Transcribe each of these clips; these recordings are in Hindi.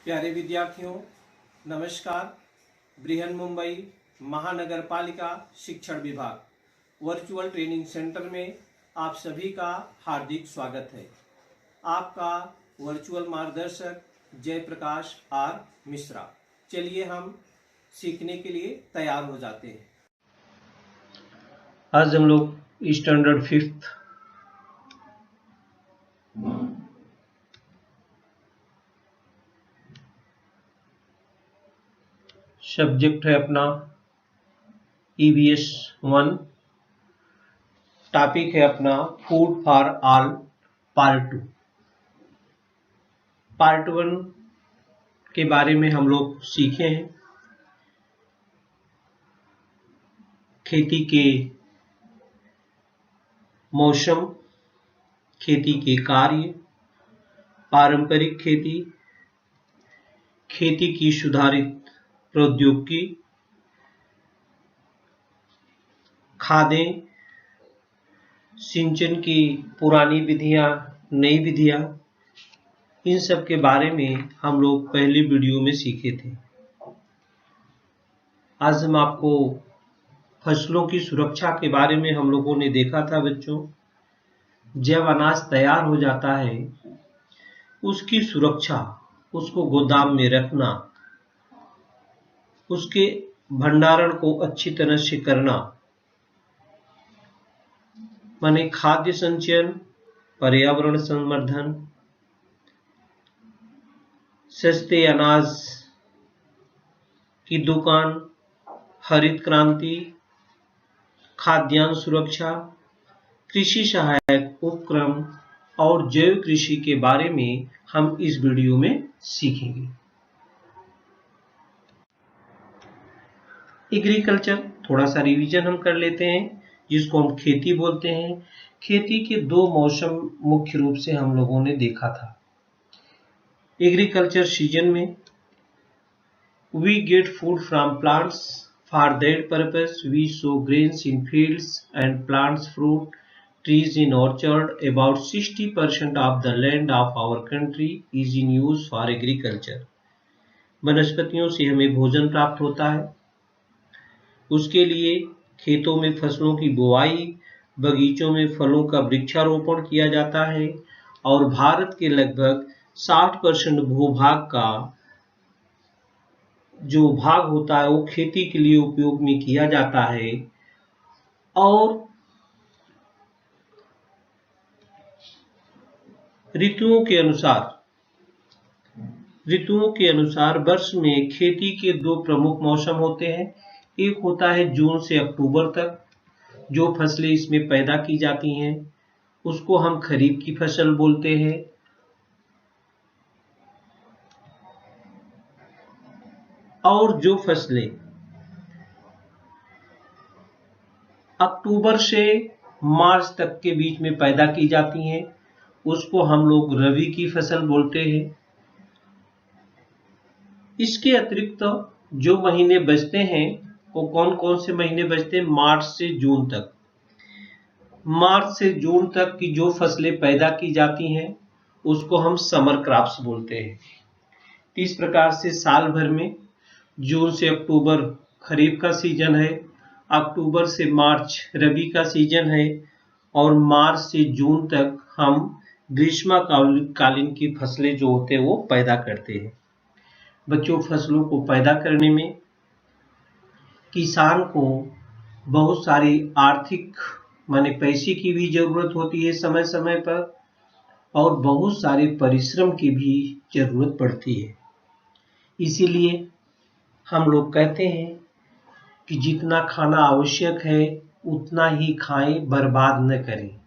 प्यारे विद्यार्थियों, नमस्कार। बृहन मुंबई महानगर पालिका शिक्षण विभाग वर्चुअल ट्रेनिंग सेंटर में आप सभी का हार्दिक स्वागत है। आपका वर्चुअल मार्गदर्शक जयप्रकाश आर मिश्रा। चलिए हम सीखने के लिए तैयार हो जाते हैं। आज हम लोग स्टैंडर्ड 5th सब्जेक्ट है अपना EVS 1। टॉपिक है अपना food for all part 2। Part 1 के बारे में हम लोग सीखे हैं खेती के मौसम, खेती के कार्य, पारंपरिक खेती, खेती की सुधारित प्रौद्योगिकी, खादें, सिंचन की पुरानी विधियां, नई विधियां, इन सब के बारे में हम लोग पहले वीडियो में सीखे थे। आज हम आपको फसलों की सुरक्षा के बारे में हम लोगों ने देखा था बच्चों। जब अनाज तैयार हो जाता है उसकी सुरक्षा, उसको गोदाम में रखना, उसके भंडारण को अच्छी तरह से करना, माने खाद्य संचयन, पर्यावरण संवर्धन, सस्ते अनाज की दुकान, हरित क्रांति, खाद्यान्न सुरक्षा, कृषि सहायक उपक्रम और जैव कृषि के बारे में हम इस वीडियो में सीखेंगे। एग्रीकल्चर थोड़ा सा रिवीजन हम कर लेते हैं, जिसको हम खेती बोलते हैं। खेती के दो मौसम मुख्य रूप से हम लोगों ने देखा था। एग्रीकल्चर सीजन में we get food from plants, for that purpose we sow grains in fields and plants fruit trees in orchard. About 60% of the land of our country is in use for agriculture. वनस्पतियों से हमें भोजन प्राप्त होता है, उसके लिए खेतों में फसलों की बुआई, बगीचों में फलों का वृक्षारोपण किया जाता है और भारत के लगभग 60% भूभाग का जो भाग होता है वो खेती के लिए उपयोग में किया जाता है। और ऋतुओं के अनुसार वर्ष में खेती के दो प्रमुख मौसम होते हैं। एक होता है जून से अक्टूबर तक, जो फसलें इसमें पैदा की जाती हैं उसको हम खरीफ की फसल बोलते हैं। और जो फसलें अक्टूबर से मार्च तक के बीच में पैदा की जाती हैं उसको हम लोग रबी की फसल बोलते हैं। इसके अतिरिक्त जो महीने बचते हैं वो कौन कौन से महीने बचते हैं? मार्च से जून तक। मार्च से जून तक की जो फसलें पैदा की जाती हैं उसको हम समर क्रॉप्स बोलते हैं। इस प्रकार से साल भर में जून से अक्टूबर खरीफ का सीजन है, अक्टूबर से मार्च रबी का सीजन है और मार्च से जून तक हम ग्रीष्मकालीन की फसलें जो होते हैं वो पैदा करते हैं। बच्चों, फसलों को पैदा करने में किसान को बहुत सारी आर्थिक माने पैसे की भी जरूरत होती है समय समय पर, और बहुत सारे परिश्रम की भी जरूरत पड़ती है। इसीलिए हम लोग कहते हैं कि जितना खाना आवश्यक है उतना ही खाएं, बर्बाद न करें।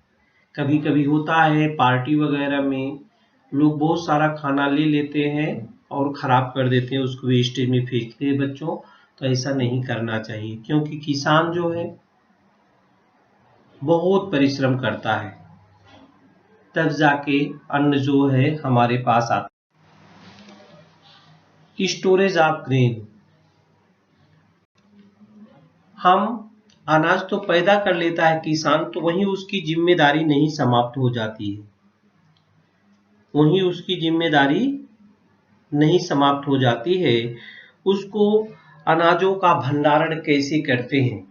कभी कभी होता है पार्टी वगैरह में लोग बहुत सारा खाना ले लेते हैं और खराब कर देते हैं, उसको वेस्टेज में फेंकते हैं बच्चों। तो ऐसा नहीं करना चाहिए, क्योंकि किसान जो है बहुत परिश्रम करता है, तब जाके अन्न जो है हमारे पास आता है। स्टोरेज ऑफ ग्रेन, हम अनाज तो पैदा कर लेता है किसान, तो वहीं उसकी जिम्मेदारी नहीं समाप्त हो जाती है। वहीं उसकी जिम्मेदारी नहीं समाप्त हो जाती है, उसको अनाजों का भंडारण कैसे करते हैं।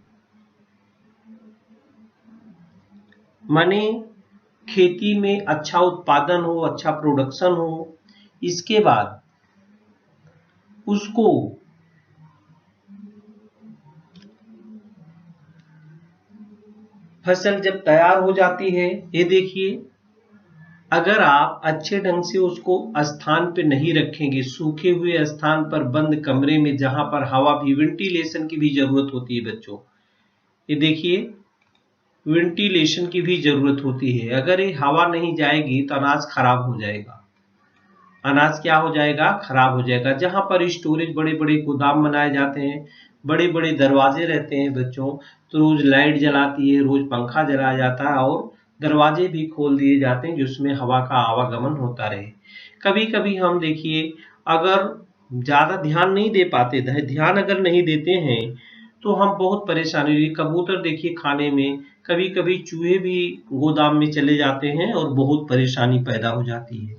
माने खेती में अच्छा उत्पादन हो, अच्छा प्रोडक्शन हो, इसके बाद उसको फसल जब तैयार हो जाती है, ये देखिए, अगर आप अच्छे ढंग से उसको स्थान पे नहीं रखेंगे, सूखे हुए स्थान पर बंद कमरे में, जहां पर हवा भी, वेंटिलेशन की भी जरूरत होती है बच्चों, ये देखिए वेंटिलेशन की भी जरूरत होती है। अगर ये हवा नहीं जाएगी तो अनाज खराब हो जाएगा। अनाज क्या हो जाएगा? खराब हो जाएगा। जहां पर स्टोरेज, बड़े बड़े गोदाम बनाए जाते हैं, बड़े बड़े दरवाजे रहते हैं बच्चों, तो रोज लाइट जलाती है, रोज पंखा जलाया जाता है और दरवाजे भी खोल दिए जाते हैं जिसमें हवा का आवागमन होता रहे। कभी कभी हम देखिए, अगर ज्यादा ध्यान नहीं दे पाते, ध्यान अगर नहीं देते हैं तो हम बहुत परेशानी हुई। कबूतर देखिए खाने में, कभी कभी चूहे भी गोदाम में चले जाते हैं और बहुत परेशानी पैदा हो जाती है।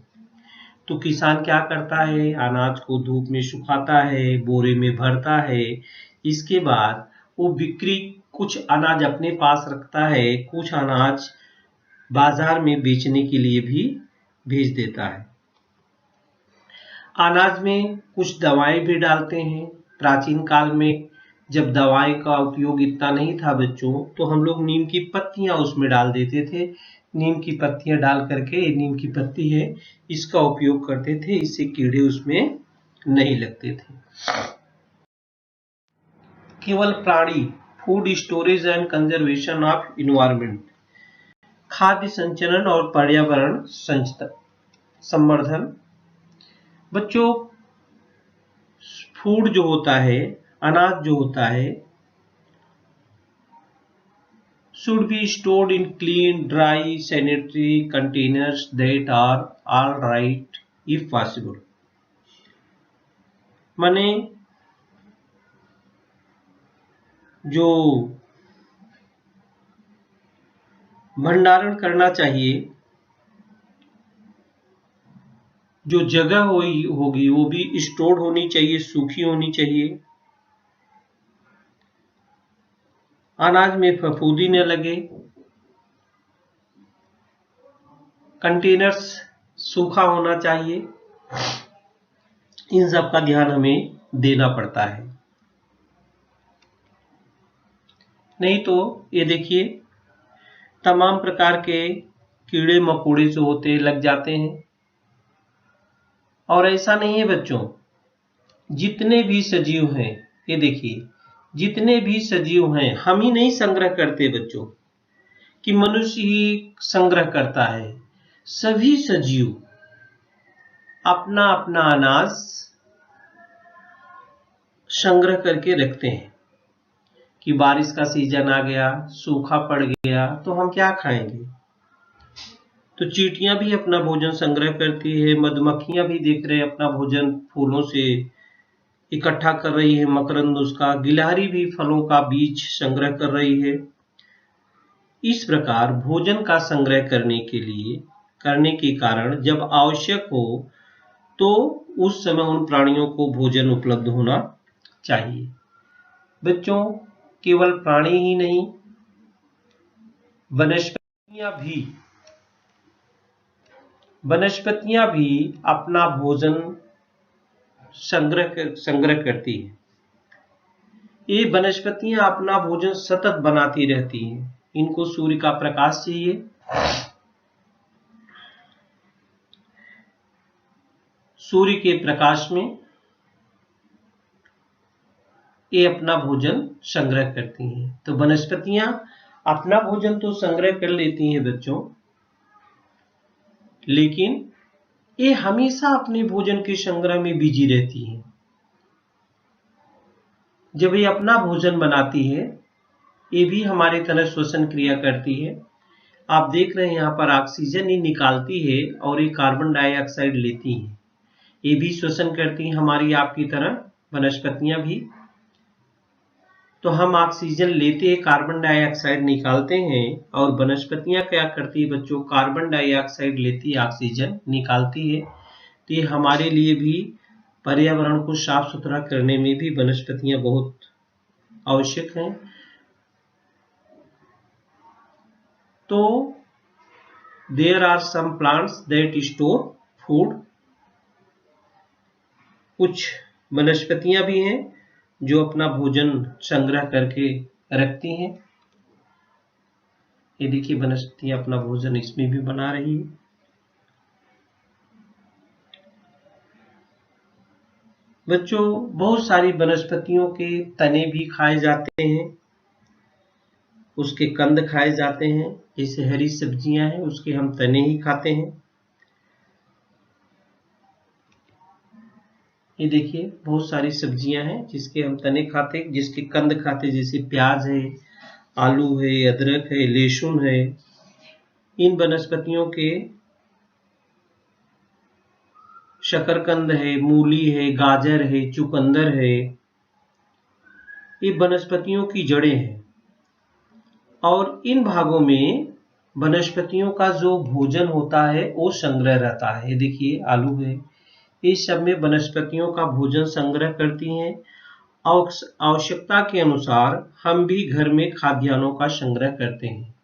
तो किसान क्या करता है? अनाज को धूप में सुखाता है, बोरे में भरता है, इसके बाद वो बिक्री, कुछ अनाज अपने पास रखता है, कुछ अनाज बाजार में बेचने के लिए भी भेज देता है। अनाज में कुछ दवाएं भी डालते हैं। प्राचीन काल में जब दवाई का उपयोग इतना नहीं था बच्चों, तो हम लोग नीम की पत्तियां उसमें डाल देते थे। नीम की पत्तियां डाल करके, नीम की पत्ती है, इसका उपयोग करते थे, इससे कीड़े उसमें नहीं लगते थे। केवल प्राणी, food storage and conservation of environment, खाद्य संचरण और पर्यावरण संवर्धन। बच्चों, फूड जो होता है, अनाज जो होता है, should be stored in clean, dry, sanitary containers that are all right if possible. माने जो भंडारण करना चाहिए, जो जगह होगी वो भी स्टोर होनी चाहिए, सूखी होनी चाहिए, अनाज में फफूंदी न लगे, कंटेनर्स सूखा होना चाहिए। इन सब का ध्यान हमें देना पड़ता है, नहीं तो ये देखिए तमाम प्रकार के कीड़े मकोड़े जो होते हैं लग जाते हैं। और ऐसा नहीं है बच्चों, जितने भी सजीव हैं, ये देखिए जितने भी सजीव हैं, हम ही नहीं संग्रह करते बच्चों, कि मनुष्य ही संग्रह करता है। सभी सजीव अपना अपना अनाज संग्रह करके रखते हैं कि बारिश का सीजन आ गया, सूखा पड़ गया तो हम क्या खाएंगे। तो चींटियां भी अपना भोजन संग्रह करती है, मधुमक्खियां भी देख रहे हैं अपना भोजन फूलों से इकट्ठा कर रही है, मकरंद उसका, गिलहरी भी फलों का बीज संग्रह कर रही है। इस प्रकार भोजन का संग्रह करने के कारण जब आवश्यक हो तो उस समय उन प्राणियों को भोजन उपलब्ध होना चाहिए। बच्चों, केवल प्राणी ही नहीं, वनस्पतियां भी अपना भोजन संग्रह करती है। ये वनस्पतियां अपना भोजन सतत बनाती रहती हैं। इनको सूर्य का प्रकाश चाहिए, सूर्य के प्रकाश में ये अपना भोजन संग्रह करती हैं। तो वनस्पतियां अपना भोजन तो संग्रह कर लेती हैं बच्चों, लेकिन ये हमेशा अपने भोजन के संग्रह में बिजी रहती हैं। जब ये अपना भोजन बनाती है, ये भी हमारी तरह श्वसन क्रिया करती है। आप देख रहे हैं यहाँ पर ऑक्सीजन ही निकालती है और ये कार्बन डाइऑक्साइड लेती है। ये भी श्वसन करती हैं हमारी आपकी तरह, वनस्पतियां भी। तो हम ऑक्सीजन लेते हैं, कार्बन डाइऑक्साइड निकालते हैं, और वनस्पतियां क्या करती है बच्चों? कार्बन डाइऑक्साइड लेती है, ऑक्सीजन निकालती है। तो ये हमारे लिए भी पर्यावरण को साफ सुथरा करने में भी वनस्पतियां बहुत आवश्यक हैं। तो there are some plants that store food, कुछ वनस्पतियां भी हैं जो अपना भोजन संग्रह करके रखती हैं। ये देखिए वनस्पतियां अपना भोजन इसमें भी बना रही है। बच्चों, बहुत सारी वनस्पतियों के तने भी खाए जाते हैं, उसके कंद खाए जाते हैं। जैसे हरी सब्जियां हैं उसके हम तने ही खाते हैं। ये देखिए बहुत सारी सब्जियां हैं जिसके हम तने खाते, जिसके कंद खाते, जैसे प्याज है, आलू है, अदरक है, लहसुन है। इन वनस्पतियों के शकरकंद है, मूली है, गाजर है, चुकंदर है, ये वनस्पतियों की जड़ें हैं। और इन भागों में वनस्पतियों का जो भोजन होता है वो संग्रह रहता है। ये देखिए आलू है, इस सब में वनस्पतियों का भोजन संग्रह करती हैं। आवश्यकता के अनुसार हम भी घर में खाद्यान्नों का संग्रह करते हैं।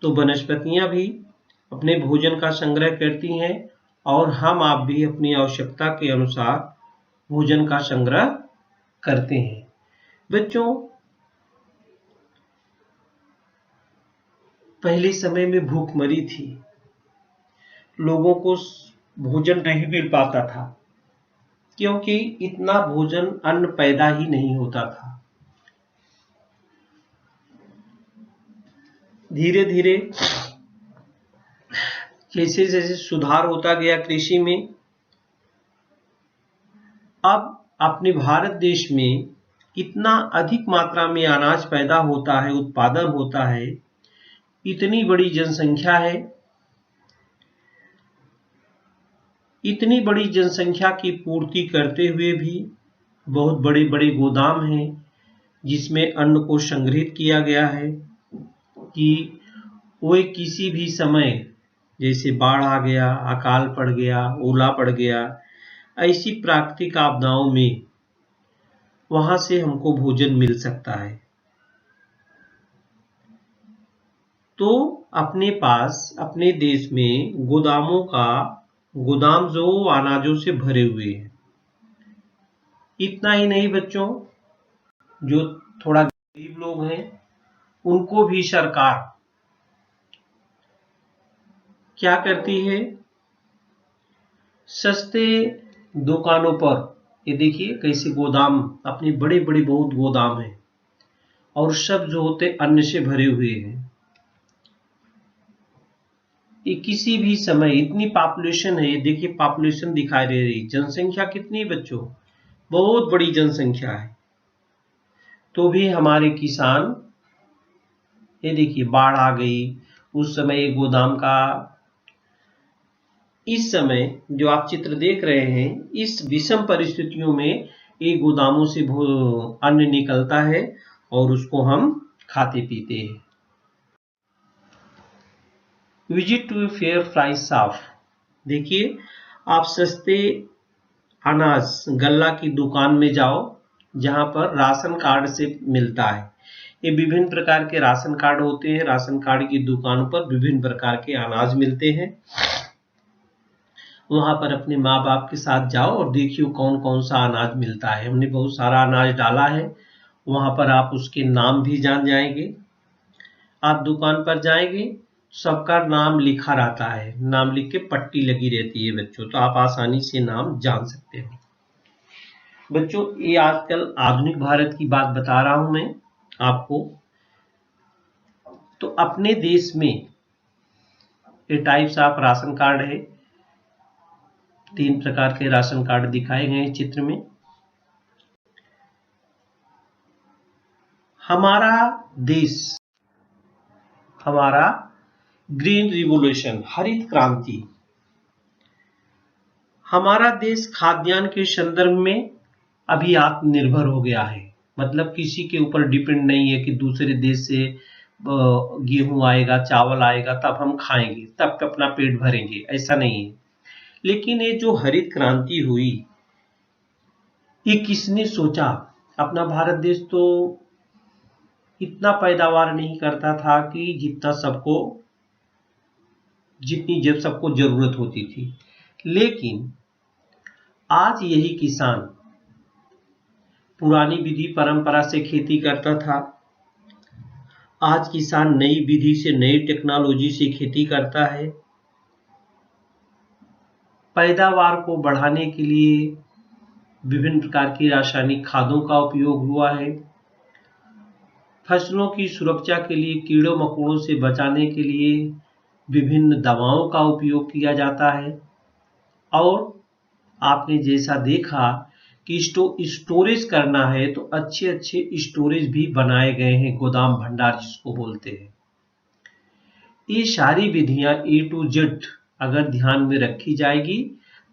तो वनस्पतियां भी अपने भोजन का संग्रह करती हैं और हम आप भी अपनी आवश्यकता के अनुसार भोजन का संग्रह करते हैं। बच्चों, पहले समय में भूखमरी थी, लोगों को भोजन नहीं मिल पाता था क्योंकि इतना भोजन अन्न पैदा ही नहीं होता था। धीरे धीरे जैसे जैसे सुधार होता गया कृषि में, अब अपने भारत देश में इतना अधिक मात्रा में अनाज पैदा होता है, उत्पादन होता है, इतनी बड़ी जनसंख्या है, इतनी बड़ी जनसंख्या की पूर्ति करते हुए भी बहुत बड़े बड़े गोदाम हैं जिसमें अन्न को संग्रहित किया गया है कि वो किसी भी समय, जैसे बाढ़ आ गया, अकाल पड़ गया, ओला पड़ गया, ऐसी प्राकृतिक आपदाओं में वहां से हमको भोजन मिल सकता है। तो अपने पास, अपने देश में गोदाम जो अनाजों से भरे हुए हैं। इतना ही नहीं बच्चों, जो थोड़ा गरीब लोग हैं उनको भी सरकार क्या करती है, सस्ते दुकानों पर, ये देखिए कैसे गोदाम, अपने बड़े बड़े बहुत गोदाम हैं और सब जो होते अन्न से भरे हुए हैं। ये किसी भी समय, इतनी पॉपुलेशन है, देखिए पॉपुलेशन दिखाई दे रही, जनसंख्या कितनी बच्चों, बहुत बड़ी जनसंख्या है। तो भी हमारे किसान, ये देखिए बाढ़ आ गई, उस समय गोदाम का, इस समय जो आप चित्र देख रहे हैं, इस विषम परिस्थितियों में ये गोदामों से अन्न निकलता है और उसको हम खाते पीते हैं। Visit to fair price of, देखिए आप सस्ते अनाज गल्ला की दुकान में जाओ जहां पर राशन कार्ड से मिलता है। ये विभिन्न प्रकार के राशन कार्ड होते हैं, राशन कार्ड की दुकान पर विभिन्न प्रकार के अनाज मिलते हैं। वहां पर अपने माँ बाप के साथ जाओ और देखिए कौन कौन सा अनाज मिलता है। हमने बहुत सारा अनाज डाला है, वहां पर आप उसके नाम भी जान जाएंगे। आप दुकान पर जाएंगे, सबका नाम लिखा रहता है, नाम लिख के पट्टी लगी रहती है बच्चों, तो आप आसानी से नाम जान सकते हो। बच्चों, ये आजकल आधुनिक भारत की बात बता रहा हूं मैं आपको। तो अपने देश में ये टाइप्स ऑफ राशन कार्ड है, 3 प्रकार के राशन कार्ड दिखाए गए हैं चित्र में। हमारा देश, हमारा ग्रीन रिवोल्यूशन, हरित क्रांति, हमारा देश खाद्यान्न के संदर्भ में अभी आत्मनिर्भर हो गया है। मतलब किसी के ऊपर डिपेंड नहीं है कि दूसरे देश से गेहूं आएगा, चावल आएगा तब हम खाएंगे, तब अपना पेट भरेंगे, ऐसा नहीं है। लेकिन ये जो हरित क्रांति हुई, ये किसने सोचा? अपना भारत देश तो इतना पैदावार नहीं करता था कि जितनी जब सबको जरूरत होती थी। लेकिन आज यही किसान पुरानी विधि परंपरा से खेती करता था, आज किसान नई विधि से, नई टेक्नोलॉजी से खेती करता है। पैदावार को बढ़ाने के लिए विभिन्न प्रकार की रासायनिक खादों का उपयोग हुआ है। फसलों की सुरक्षा के लिए, कीड़ों मकोड़ों से बचाने के लिए विभिन्न दवाओं का उपयोग किया जाता है। और आपने जैसा देखा कि स्टोरेज करना है तो अच्छे अच्छे स्टोरेज भी बनाए गए हैं, गोदाम भंडार जिसको बोलते हैं। ये सारी विधियां A to Z अगर ध्यान में रखी जाएगी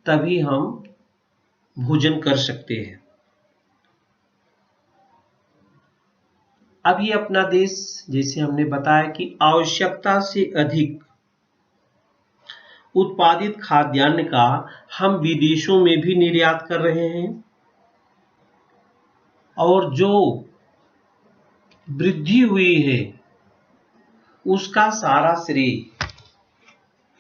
तभी हम भोजन कर सकते हैं। अब ये अपना देश, जैसे हमने बताया कि आवश्यकता से अधिक उत्पादित खाद्यान्न का हम विदेशों में भी निर्यात कर रहे हैं। और जो वृद्धि हुई है उसका सारा श्रेय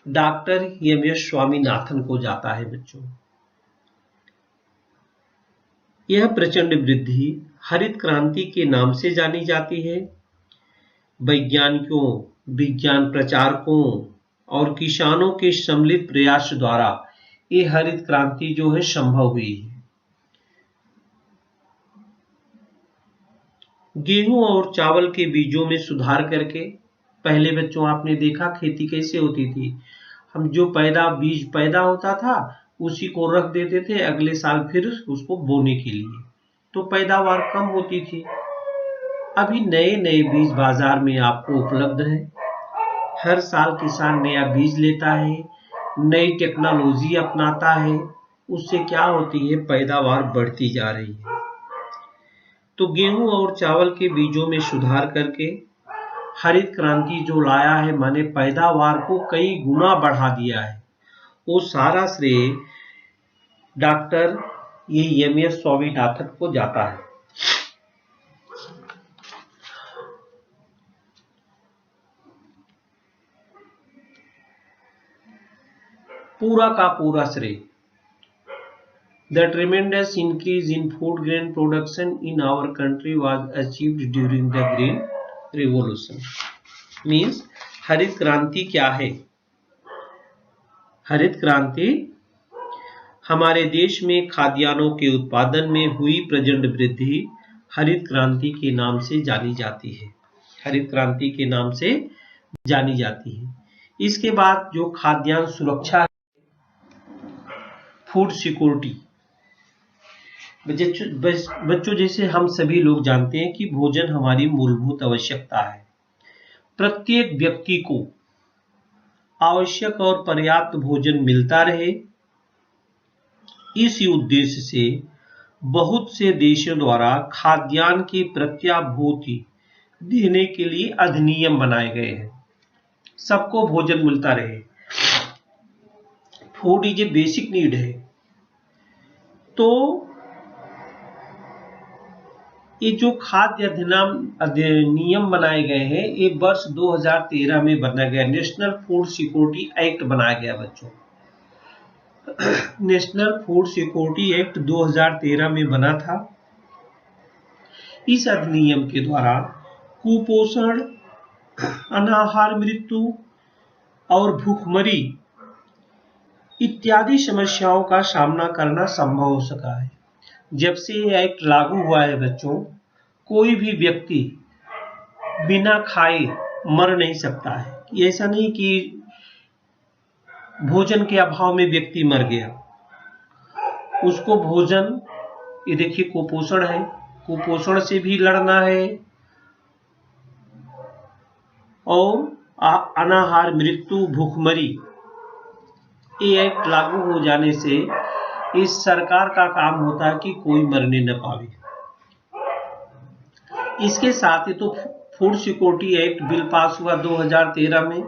डॉक्टर एम.एस. स्वामीनाथन को जाता है बच्चों। यह प्रचंड वृद्धि हरित क्रांति के नाम से जानी जाती है। वैज्ञानिकों, विज्ञान प्रचारकों और किसानों के सम्मिलित प्रयास द्वारा ये हरित क्रांति जो है संभव हुई है। गेहूं और चावल के बीजों में सुधार करके, पहले बच्चों आपने देखा खेती कैसे होती थी, हम जो बीज पैदा होता था उसी को रख देते थे अगले साल फिर उसको बोने के लिए, तो पैदावार कम होती थी। अभी नए नए बीज बाजार में आपको उपलब्ध है। हर साल किसान नया बीज लेता है, नई टेक्नोलॉजी अपनाता है, उससे क्या होती है, पैदावार बढ़ती जा रही है। तो गेहूं और चावल के बीजों में सुधार करके हरित क्रांति जो लाया है, माने पैदावार को कई गुना बढ़ा दिया है, वो सारा श्रेय डॉक्टर एम.एस. स्वामीनाथन को जाता है। पूरा का पूरा श्रेय। The tremendous increase in food grain production in our country was achieved during the Green Revolution. Means हरित क्रांति क्या है? हरित क्रांति हमारे देश में खाद्यान्नों के उत्पादन में हुई प्रचंड वृद्धि हरित क्रांति के नाम से जानी जाती है। हरित क्रांति के नाम से जानी जाती है। इसके बाद जो खाद्यान्न सुरक्षा, फूड सिक्योरिटी, बच्चों जैसे हम सभी लोग जानते हैं कि भोजन हमारी मूलभूत आवश्यकता है। प्रत्येक व्यक्ति को आवश्यक और पर्याप्त भोजन मिलता रहे, इस उद्देश्य से बहुत से देशों द्वारा खाद्यान्न की प्रत्याभूति देने के लिए अधिनियम बनाए गए हैं। सबको भोजन मिलता रहे। Food is a basic need है। तो ये जो खाद्य अधिनियम बनाए गए हैं, ये वर्ष 2013 में बनाया गया। नेशनल फूड सिक्योरिटी एक्ट बनाया गया बच्चों। नेशनल फूड सिक्योरिटी एक्ट 2013 में बना था। इस अधिनियम के द्वारा कुपोषण, अनाहार मृत्यु और भूखमरी इत्यादि समस्याओं का सामना करना संभव हो सका है। जब से ये एक्ट लागू हुआ है बच्चों, कोई भी व्यक्ति बिना खाए मर नहीं सकता है। ऐसा नहीं कि भोजन के अभाव में व्यक्ति मर गया, उसको भोजन, ये देखिए कुपोषण है, कुपोषण से भी लड़ना है और अनाहार मृत्यु भूखमरी, ये एक्ट लागू हो जाने से इस सरकार का काम होता है कि कोई मरने न पावे। इसके साथ ही तो food security act bill pass हुआ 2013 में।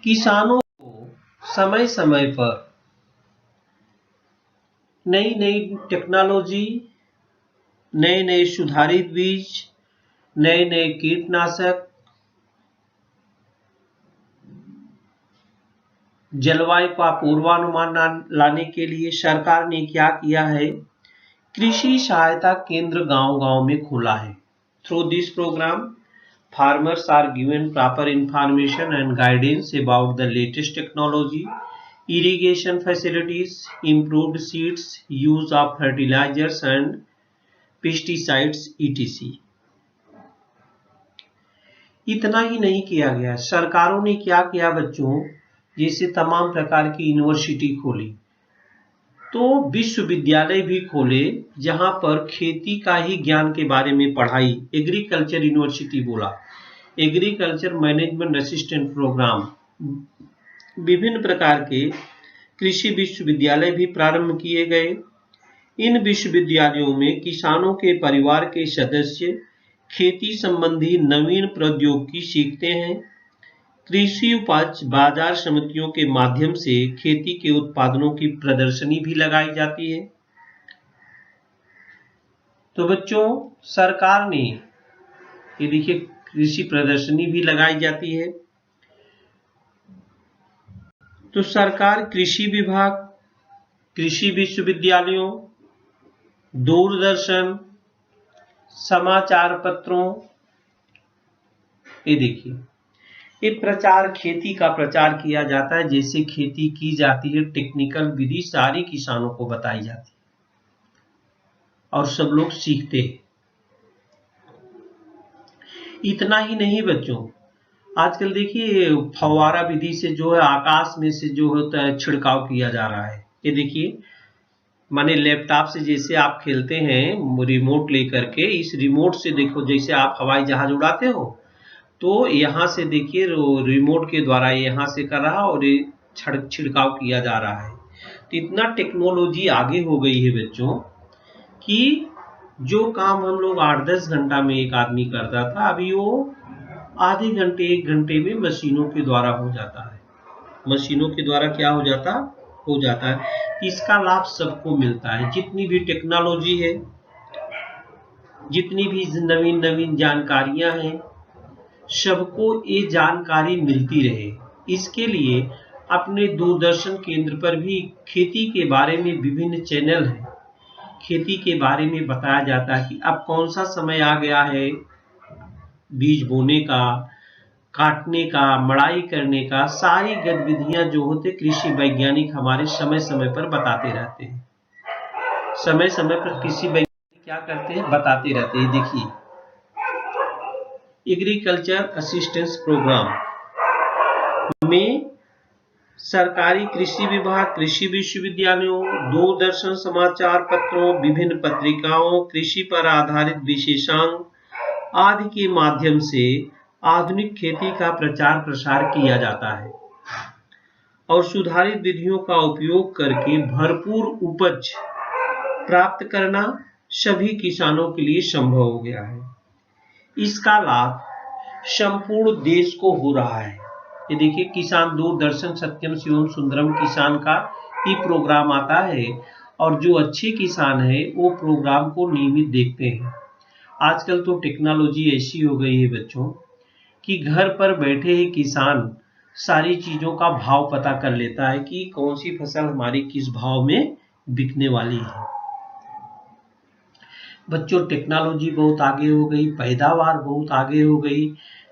किसानों को समय समय पर नई नई टेक्नोलॉजी, नए नए सुधारित बीज, नए नए कीटनाशक, जलवायु का पूर्वानुमान लाने के लिए सरकार ने क्या किया है, कृषि सहायता केंद्र गांव-गांव में खोला है। Through this programme farmers are given proper information and guidance about the latest technology, irrigation facilities, improved seeds, use of fertilizers and pesticides etc. इतना ही नहीं किया गया, सरकारों ने क्या किया बच्चों, जैसे तमाम प्रकार की यूनिवर्सिटी खोली, तो विश्वविद्यालय भी खोले जहां पर खेती का ही ज्ञान के बारे में पढ़ाई, एग्रीकल्चर यूनिवर्सिटी बोला, एग्रीकल्चर मैनेजमेंट असिस्टेंट प्रोग्राम, विभिन्न प्रकार के कृषि विश्वविद्यालय भी प्रारंभ किए गए। इन विश्वविद्यालयों में किसानों के परिवार के सदस्य खेती संबंधी नवीन प्रौद्योगिकी सीखते हैं। कृषि उपज बाजार समितियों के माध्यम से खेती के उत्पादनों की प्रदर्शनी भी लगाई जाती है। तो बच्चों, सरकार ने ये देखिए कृषि प्रदर्शनी भी लगाई जाती है। तो सरकार कृषि विभाग, कृषि विश्वविद्यालयों, दूरदर्शन, समाचार पत्रों, ये देखिए ये प्रचार, खेती का प्रचार किया जाता है, जैसे खेती की जाती है, टेक्निकल विधि सारी किसानों को बताई जाती है और सब लोग सीखते हैं। इतना ही नहीं बच्चों, आजकल देखिए फव्वारा विधि से जो है आकाश में से जो होता है छिड़काव किया जा रहा है। ये देखिए, माने लैपटॉप से जैसे आप खेलते हैं रिमोट लेकर के, इस रिमोट से देखो जैसे आप हवाई जहाज उड़ाते हो, तो यहाँ से देखिए रिमोट के द्वारा यहाँ से कर रहा और ये छिड़काव किया जा रहा है। तो इतना टेक्नोलॉजी आगे हो गई है बच्चों कि जो काम हम लोग 8-10 घंटा में एक आदमी करता था, अभी वो आधे घंटे 1 घंटे में मशीनों के द्वारा हो जाता है। मशीनों के द्वारा क्या हो जाता है। इसका लाभ सबको मिलता है। जितनी भी टेक्नोलॉजी है, जितनी भी नवीन नवीन जानकारियां हैं, सबको ये जानकारी मिलती रहे। इसके लिए अपने दूरदर्शन केंद्र पर भी खेती के बारे में विभिन्न चैनल हैं। खेती के बारे में बताया जाता है कि अब कौन सा समय आ गया है बीज बोने का, काटने का, मड़ाई करने का, सारी गतिविधियां जो होते कृषि वैज्ञानिक हमारे समय समय पर बताते रहते हैं। समय समय पर कृषि वैज्ञानिक क्या करते हैं, बताते रहते हैं। देखिए एग्रीकल्चर असिस्टेंस प्रोग्राम में सरकारी कृषि विभाग, कृषि विश्वविद्यालयों, दूरदर्शन समाचार पत्रों, विभिन्न पत्रिकाओं, कृषि पर आधारित विशेषांक आदि के माध्यम से आधुनिक खेती का प्रचार प्रसार किया जाता है और सुधारित विधियों का उपयोग करके भरपूर उपज प्राप्त करना सभी किसानों के लिए संभव हो गया है। इसका लाभ संपूर्ण देश को हो रहा है। ये देखिए किसान दूरदर्शन सत्यम शिवम सुंदरम किसान का ही प्रोग्राम आता है और जो अच्छे किसान है वो प्रोग्राम को नियमित देखते हैं। आजकल तो टेक्नोलॉजी ऐसी हो गई है बच्चों कि घर पर बैठे ही किसान सारी चीजों का भाव पता कर लेता है कि कौन सी फसल हमारी किस भाव में बिकने वाली है। बच्चों टेक्नोलॉजी बहुत आगे हो गई, पैदावार बहुत आगे हो गई,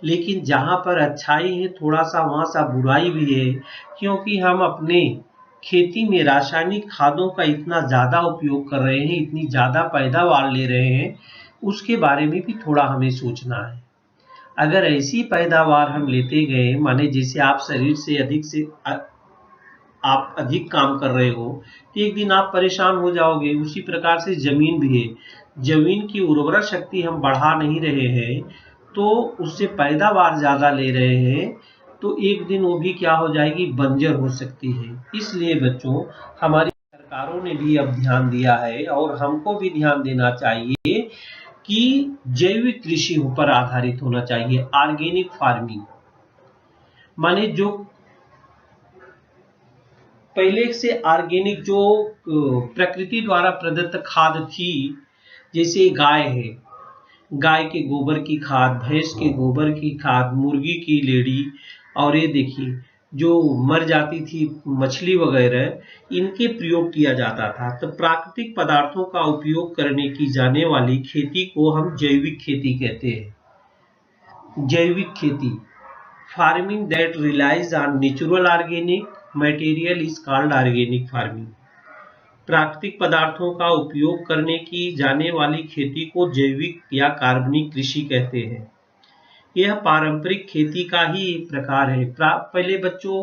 लेकिन जहाँ पर अच्छाई है थोड़ा सा वहाँ सा बुराई भी है, क्योंकि हम अपने खेती में रासायनिक खादों का इतना ज़्यादा उपयोग कर रहे हैं, इतनी ज़्यादा पैदावार ले रहे हैं, उसके बारे में भी थोड़ा हमें सोचना है। अगर ऐसी पैदावार हम लेते गए, माने जैसे आप शरीर से आप अधिक काम कर रहे हो तो एक दिन आप परेशान हो जाओगे। उसी प्रकार से जमीन भी है, जमीन की उर्वरा शक्ति हम बढ़ा नहीं रहे हैं तो उससे पैदावार ज़्यादा ले रहे हैं तो एक दिन वो भी क्या हो जाएगी, बंजर हो सकती है। इसलिए बच्चों हमारी सरकारों ने भी अब ध्यान दिया है और हमको भी ध्यान देना चाहिए कि जैविक कृषि पर आधारित होना चाहिए। ऑर्गेनिक फार्मिंग माने जो पहले से ऑर्गेनिक जो प्रकृति द्वारा प्रदत्त खाद थी, जैसे गाय है, गाय के गोबर की खाद, भैंस के गोबर की खाद, मुर्गी की लेड़ी, और ये देखिए जो मर जाती थी मछली वगैरह, इनके प्रयोग किया जाता था। तो प्राकृतिक पदार्थों का उपयोग करने की जाने वाली खेती को हम जैविक खेती कहते हैं। जैविक खेती, farming that relies on natural organic material is called organic farming. प्राकृतिक पदार्थों का उपयोग करने की जाने वाली खेती को जैविक या कार्बनिक कृषि कहते हैं। यह पारंपरिक खेती का ही एक प्रकार है। पहले बच्चों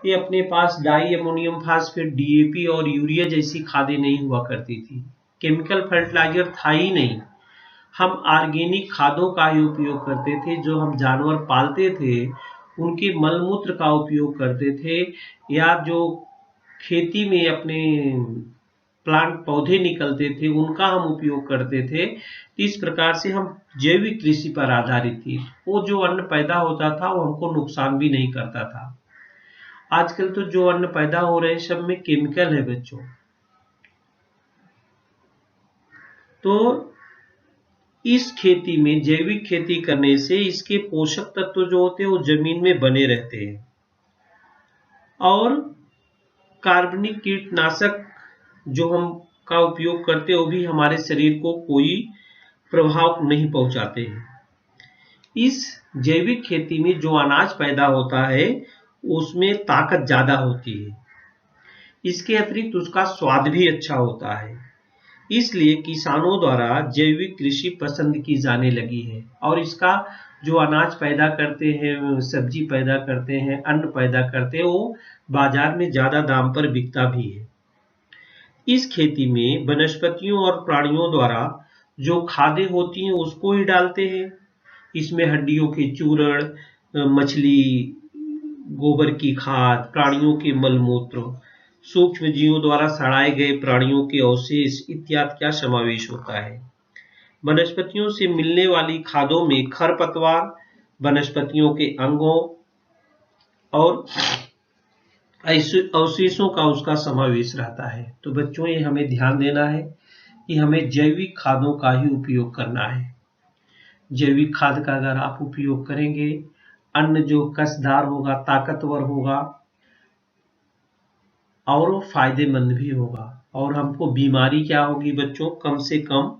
ये अपने पास डाई अमोनियम फास्फेट, डीएपी और यूरिया जैसी खादें नहीं हुआ करती थी, केमिकल फर्टिलाइजर था ही नहीं। हम ऑर्गेनिक खादों का ही उपयोग करते थे। जो हम जानवर पालते थे उनके मलमूत्र का उपयोग करते थे, या जो खेती में अपने प्लांट पौधे निकलते थे उनका हम उपयोग करते थे। इस प्रकार से हम जैविक कृषि पर आधारित थी। वो जो अन्न पैदा होता था वो हमको नुकसान भी नहीं करता था। आजकल तो जो अन्न पैदा हो रहे हैं सब में केमिकल है बच्चों। तो इस खेती में, जैविक खेती करने से इसके पोषक तत्व जो होते हैं वो जमीन में बने रहते हैं, और कार्बनिक कीटनाशक जो हम का उपयोग करते हैं वो भी हमारे शरीर को कोई प्रभाव नहीं पहुंचाते हैं। इस जैविक खेती में जो अनाज पैदा होता है उसमें ताकत ज्यादा होती है। इसके अतिरिक्त उसका स्वाद भी अच्छा होता है। इसलिए किसानों द्वारा जैविक कृषि पसंद की जाने लगी है, और इसका जो अनाज पैदा करते हैं, सब्जी पैदा करते हैं, अन्न पैदा करते हैं, वो बाजार में ज्यादा दाम पर बिकता भी है। इस खेती में वनस्पतियों और प्राणियों द्वारा जो खादें होती हैं उसको ही डालते हैं। इसमें हड्डियों के चूर्ण, मछली गोबर की खाद, प्राणियों के मलमूत्र, सूक्ष्म जीवों द्वारा सड़ाए गए प्राणियों के अवशेष इत्यादि का समावेश होता है। वनस्पतियों से मिलने वाली खादों में खरपतवार, वनस्पतियों के अंगों और अवशेषों का उसका समावेश रहता है। तो बच्चों ये हमें ध्यान देना है कि हमें जैविक खादों का ही उपयोग करना है। जैविक खाद का अगर आप उपयोग करेंगे, अन्न जो कसदार होगा, ताकतवर होगा और फायदेमंद भी होगा, और हमको बीमारी क्या होगी बच्चों, कम से कम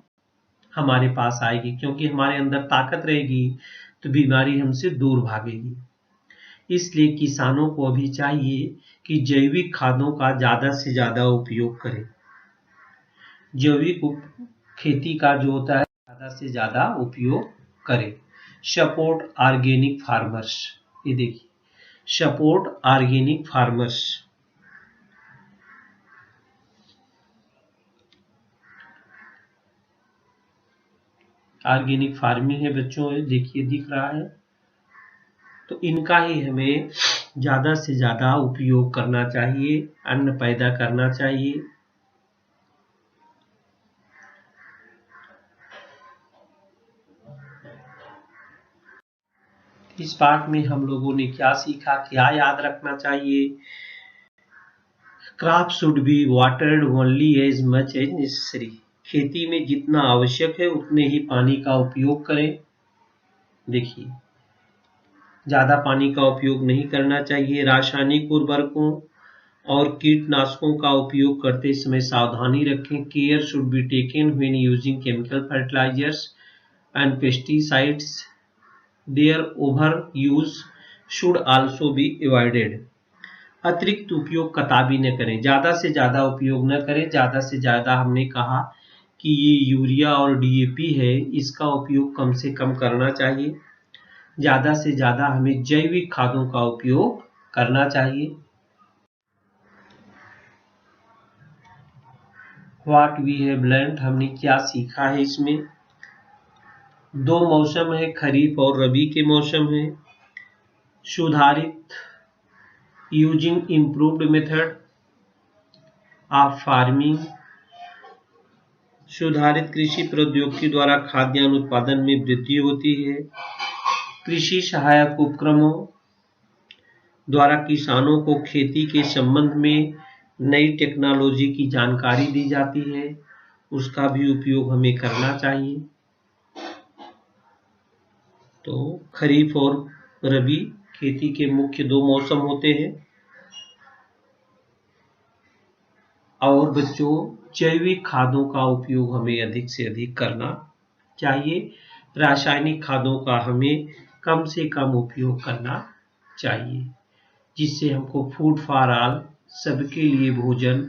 हमारे पास आएगी, क्योंकि हमारे अंदर ताकत रहेगी तो बीमारी हमसे दूर भागेगी। इसलिए किसानों को अभी चाहिए कि जैविक खादों का ज्यादा से ज्यादा उपयोग करें। जैविक खेती का जो होता है ज्यादा से ज्यादा उपयोग करें। सपोर्ट ऑर्गेनिक फार्मर्स, ये देखिए support organic farmers. Organic farming है बच्चों, देखिए दिख रहा है। तो इनका ही हमें ज्यादा से ज्यादा उपयोग करना चाहिए, अन्न पैदा करना चाहिए। इस पाठ में हम लोगों ने क्या सीखा, क्या याद रखना चाहिए? Crop should be watered only as much as necessary. खेती में जितना आवश्यक है उतने ही पानी का उपयोग करें। देखिए ज्यादा पानी का उपयोग नहीं करना चाहिए। रासायनिक उर्वरकों और कीटनाशकों का उपयोग करते समय सावधानी रखें। Care should be taken when using chemical fertilizers and pesticides. Their overuse should also be avoided. अतिरिक्त उपयोग कतई न करें, ज्यादा से ज्यादा उपयोग न करें। ज्यादा से ज्यादा हमने कहा कि ये यूरिया और डीएपी है, इसका उपयोग कम से कम करना चाहिए। ज्यादा से ज्यादा हमें जैविक खादों का उपयोग करना चाहिए। व्हाट वी हैव लर्न्ड, हमने क्या सीखा है इसमें? दो मौसम है, खरीफ और रबी के मौसम है। सुधारित using improved method of farming. सुधारित कृषि प्रौद्योगिकी द्वारा खाद्यान्न उत्पादन में वृद्धि होती है। कृषि सहायक उपक्रमों द्वारा किसानों को खेती के संबंध में नई टेक्नोलॉजी की जानकारी दी जाती है, उसका भी उपयोग हमें करना चाहिए। तो खरीफ और रबी खेती के मुख्य 2 मौसम होते हैं। और बच्चों, जैविक खादों का उपयोग हमें अधिक से अधिक करना चाहिए। रासायनिक खादों का हमें कम से कम उपयोग करना चाहिए, जिससे हमको फूड फॉर ऑल, सबके लिए भोजन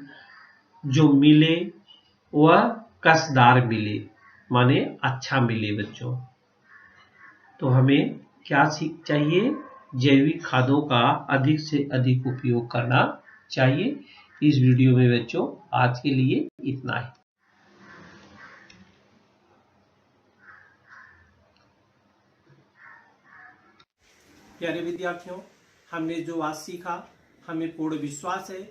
जो मिले वह कसदार मिले, माने अच्छा मिले बच्चों। तो हमें क्या चाहिए? जैविक खादों का अधिक से अधिक उपयोग करना चाहिए। इस वीडियो में बच्चों आज के लिए इतना ही। प्यारे विद्यार्थियों, हमने जो आज सीखा, हमें पूर्ण विश्वास है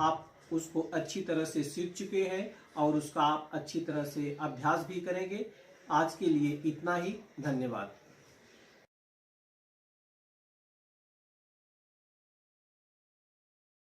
आप उसको अच्छी तरह से सीख चुके हैं और उसका आप अच्छी तरह से अभ्यास भी करेंगे। आज के लिए इतना ही। धन्यवाद।